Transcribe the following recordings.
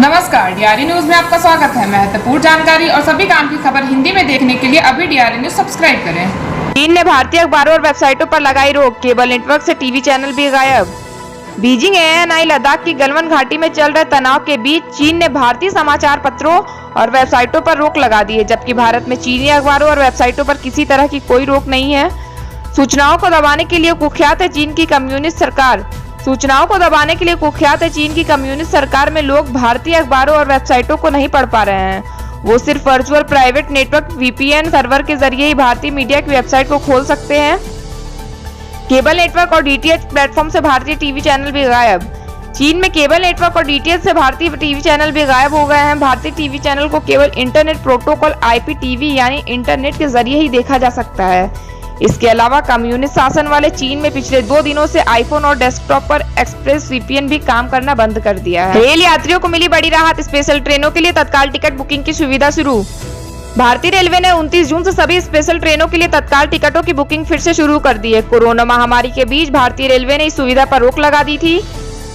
नमस्कार, DRE news में आपका स्वागत है। महत्वपूर्ण जानकारी और सभी काम की खबर हिंदी में देखने के लिए अभी डीआरई न्यूज सब्सक्राइब करें। चीन ने भारतीय अखबारों और वेबसाइटों पर लगाई रोक, केबल नेटवर्क से टीवी चैनल भी गायब। बीजिंग एएनआई लद्दाख की गलवान घाटी में चल रहे तनाव के बीच चीन ने भारतीय समाचार पत्रों और वेबसाइटों पर रोक लगा दी है, जबकि भारत में चीनी अखबारों और वेबसाइटों पर किसी तरह की कोई रोक नहीं है। सूचनाओं को दबाने के लिए कुख्यात है चीन की कम्युनिस्ट सरकार। सूचनाओं को दबाने के लिए कुख्यात है चीन की कम्युनिस्ट सरकार में लोग भारतीय अखबारों और वेबसाइटों को नहीं पढ़ पा रहे हैं। वो सिर्फ virtual private network VPN server के जरिए ही भारतीय मीडिया की वेबसाइट को खोल सकते हैं। केबल नेटवर्क और डीटीएच प्लेटफॉर्म से भारतीय टीवी चैनल भी गायब। चीन में केबल नेटवर्क और डीटीएच से भारतीय टीवी चैनल भी गायब हो गए हैं। भारतीय टीवी चैनल को केवल इंटरनेट प्रोटोकॉल आईपीटीवी यानी इंटरनेट के जरिए ही देखा जा सकता है। इसके अलावा कम्युनिस्ट शासन वाले चीन में पिछले 2 दिनों से आईफोन और डेस्कटॉप पर एक्सप्रेस वीपीएन भी काम करना बंद कर दिया है। रेल यात्रियों को मिली बड़ी राहत, स्पेशल ट्रेनों के लिए तत्काल टिकट बुकिंग की सुविधा शुरू। भारतीय रेलवे ने 29 जून से सभी स्पेशल ट्रेनों के लिए तत्काल टिकटों की बुकिंग फिर से शुरू कर दी है। कोरोना महामारी के बीच भारतीय रेलवे ने इस सुविधा पर रोक लगा दी थी।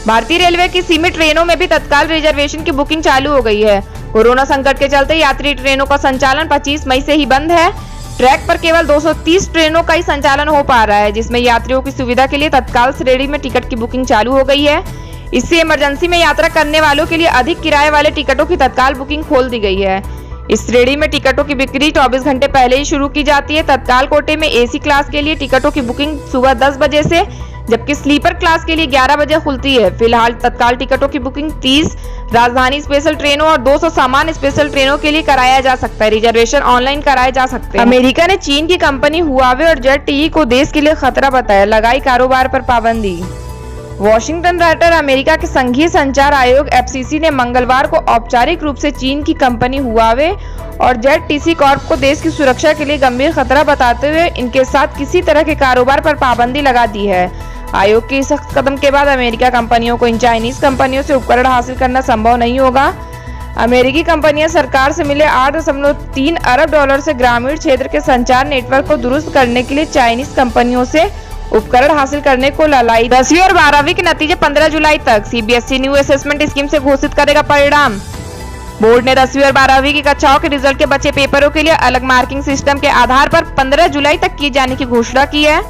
भारतीय रेलवे की सीमित ट्रेनों में भी तत्काल रिजर्वेशन की बुकिंग चालू हो गई है। कोरोना संकट के चलते यात्री ट्रेनों का संचालन 25 मई से ही बंद है। ट्रैक पर केवल 230 ट्रेनों का ही संचालन हो पा रहा है, जिसमें यात्रियों की सुविधा के लिए तत्काल श्रेणी में टिकट की बुकिंग चालू हो गई है। इससे इमरजेंसी में यात्रा करने वालों के लिए अधिक किराए वाले टिकटों की तत्काल बुकिंग खोल दी गई है। इस श्रेणी में टिकटों की बिक्री 24 घंटे पहले ही शुरू की जाती है। तत्काल कोटे में एसी क्लास के लिए टिकटों की बुकिंग सुबह 10 बजे से, जबकि स्लीपर क्लास के लिए 11 बजे खुलती है। फिलहाल तत्काल टिकटों की बुकिंग 30 राजधानी स्पेशल ट्रेनों और 200 सामान्य स्पेशल ट्रेनों के लिए कराया जा सकता है। रिजर्वेशन ऑनलाइन कराए जा सकते हैं। अमेरिका ने चीन की कंपनी हुआवे और ZTE को देश के लिए खतरा बताया, लगाई कारोबार पर पाबंदी। वॉशिंगटन राइटर अमेरिका के संघीय संचार आयोग FCC ने मंगलवार को औपचारिक रूप से चीन की कंपनी हुआवे और ZTC कॉर्प को देश की सुरक्षा के लिए गंभीर खतरा बताते हुए इनके साथ किसी तरह के कारोबार पर पाबंदी लगा दी है। आयोग के इस कदम के बाद अमेरिका कंपनियों को इन चाइनीज कंपनियों से उपकरण हासिल करना संभव नहीं होगा। अमेरिकी कंपनियां सरकार से मिले $8.3 अरब से ग्रामीण क्षेत्र के संचार नेटवर्क को दुरुस्त करने के लिए चाइनीज कंपनियों से उपकरण हासिल करने को ललाई। 10वीं और 12वीं के नतीजे 15 जुलाई तक। CBSE न्यू असेसमेंट स्कीम से घोषित करेगा परिणाम। बोर्ड ने 10वीं और 12वीं की कक्षाओं के रिजल्ट के बचे पेपरों के लिए अलग मार्किंग सिस्टम के आधार पर 15 जुलाई तक किए जाने की घोषणा की है।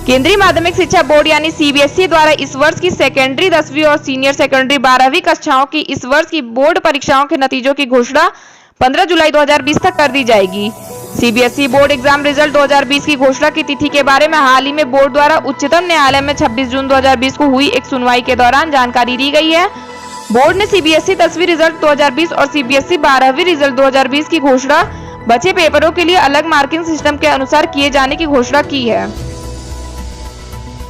केंद्रीय माध्यमिक शिक्षा बोर्ड यानी CBSE द्वारा इस वर्ष की सेकेंडरी 10वीं और सीनियर सेकेंडरी 12वीं कक्षाओं की इस वर्ष की बोर्ड परीक्षाओं के नतीजों की घोषणा 15 जुलाई 2020 तक कर दी जाएगी। CBSE बोर्ड एग्जाम रिजल्ट 2020 की घोषणा की तिथि के बारे में हाल ही में बोर्ड द्वारा उच्चतम न्यायालय में 26 जून 2020 को हुई एक सुनवाई के दौरान जानकारी दी गई है। बोर्ड ने CBSE 10वीं रिजल्ट 2020 और CBSE 12वीं रिजल्ट 2020 की घोषणा बचे पेपरों के लिए अलग मार्किंग सिस्टम के अनुसार किए जाने की घोषणा की है।